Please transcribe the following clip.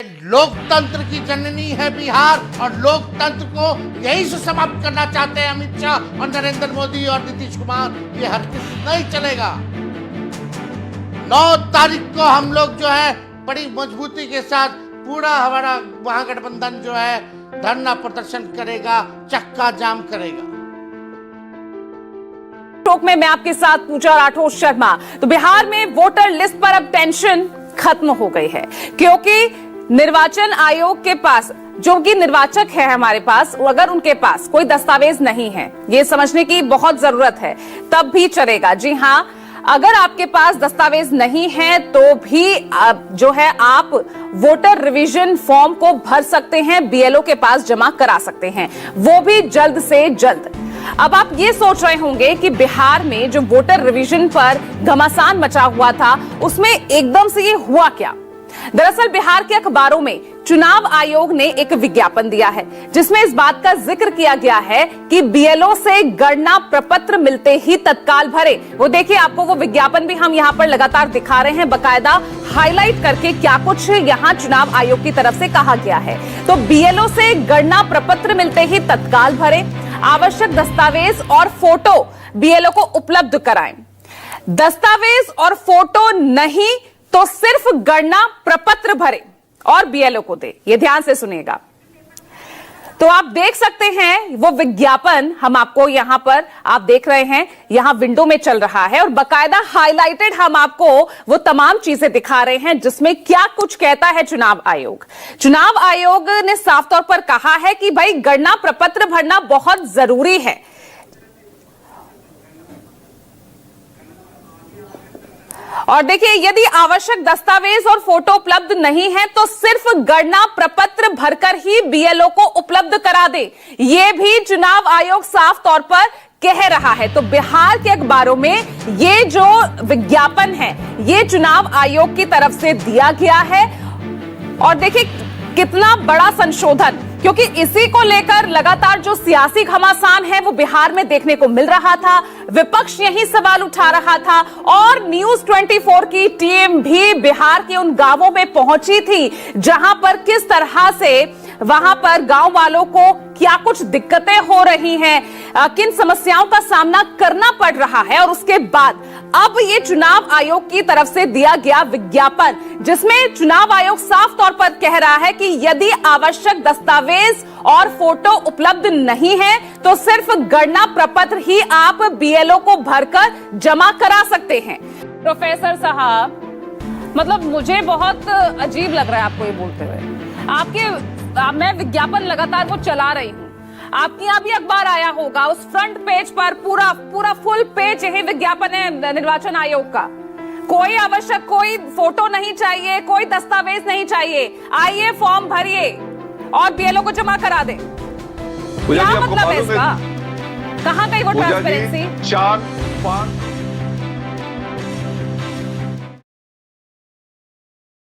लोकतंत्र की जननी है बिहार और लोकतंत्र को यही से समाप्त करना चाहते हैं अमित शाह और नरेंद्र मोदी और नीतीश कुमार। ये हरगिज नहीं चलेगा। 9 तारीख को हम लोग जो है बड़ी मजबूती के साथ पूरा हमारा महागठबंधन जो है धरना प्रदर्शन करेगा, चक्का जाम करेगा। टॉक में मैं आपके साथ पूजा राठौर शर्मा। तो बिहार में वोटर लिस्ट पर अब टेंशन खत्म हो गई है, क्योंकि निर्वाचन आयोग के पास जो कि निर्वाचक है हमारे पास, अगर उनके पास कोई दस्तावेज नहीं है, ये समझने की बहुत जरूरत है, तब भी चलेगा। जी हां, अगर आपके पास दस्तावेज नहीं है तो भी जो है आप वोटर रिवीजन फॉर्म को भर सकते हैं, बीएलओ के पास जमा करा सकते हैं, वो भी जल्द से जल्द। अब आप ये सोच रहे होंगे कि बिहार में जो वोटर रिवीजन पर घमासान मचा हुआ था, उसमें एकदम से ये हुआ क्या? दरअसल बिहार के अखबारों में चुनाव आयोग ने एक विज्ञापन दिया है, जिसमें इस बात का जिक्र किया गया है कि बीएलओ से गणना प्रपत्र मिलते ही तत्काल भरे। वो देखिए, आपको वो विज्ञापन भी हम यहाँ पर लगातार दिखा रहे हैं, बकायदा हाईलाइट करके क्या कुछ यहाँ चुनाव आयोग की तरफ से कहा गया है। तो बीएलओ से गणना प्रपत्र मिलते ही तत्काल भरे, आवश्यक दस्तावेज और फोटो बीएलओ को उपलब्ध कराएं। दस्तावेज और फोटो नहीं तो सिर्फ गणना प्रपत्र भरे और बीएलओ को दे। ये ध्यान से सुनिएगा। तो आप देख सकते हैं वो विज्ञापन हम आपको यहां पर आप देख रहे हैं, यहां विंडो में चल रहा है और बकायदा हाईलाइटेड हम आपको वो तमाम चीजें दिखा रहे हैं जिसमें क्या कुछ कहता है चुनाव आयोग। चुनाव आयोग ने साफ तौर पर कहा है कि भाई गणना प्रपत्र भरना बहुत जरूरी है। और देखिए, यदि आवश्यक दस्तावेज और फोटो उपलब्ध नहीं है तो सिर्फ गणना प्रपत्र भरकर ही बीएलओ को उपलब्ध करा दे, ये भी चुनाव आयोग साफ तौर पर कह रहा है। तो बिहार के अखबारों में ये जो विज्ञापन है, ये चुनाव आयोग की तरफ से दिया गया है। और देखिए कितना बड़ा संशोधन, क्योंकि इसी को लेकर लगातार जो सियासी घमासान है वो बिहार में देखने को मिल रहा था। विपक्ष यही सवाल उठा रहा था और न्यूज 24 की टीम भी बिहार के उन गांवों में पहुंची थी जहां पर किस तरह से वहां पर गांव वालों को क्या कुछ दिक्कतें हो रही हैं, किन समस्याओं का सामना करना पड़ रहा है। और उसके बाद अब ये चुनाव आयोग की तरफ से दिया गया विज्ञापन, जिसमें चुनाव आयोग साफ तौर पर कह रहा है कि यदि आवश्यक दस्तावेज और फोटो उपलब्ध नहीं है तो सिर्फ गणना प्रपत्र ही आप बीएलओ को भरकर जमा करा सकते हैं। प्रोफेसर साहब, मतलब मुझे बहुत अजीब लग रहा है आपको ये बोलते हुए। मैं विज्ञापन लगातार वो चला रही हूँ, आपके यहाँ भी अखबार आया होगा, उस फ्रंट पेज पर पूरा फुल पेज यही विज्ञापन है निर्वाचन आयोग का। कोई आवश्यक, कोई फोटो नहीं चाहिए, कोई दस्तावेज नहीं चाहिए, आइए फॉर्म भरिए और बीएलओ को जमा करा दें। क्या मतलब है इसका? कहाँ गई वो ट्रांसपेरेंसी? 4-5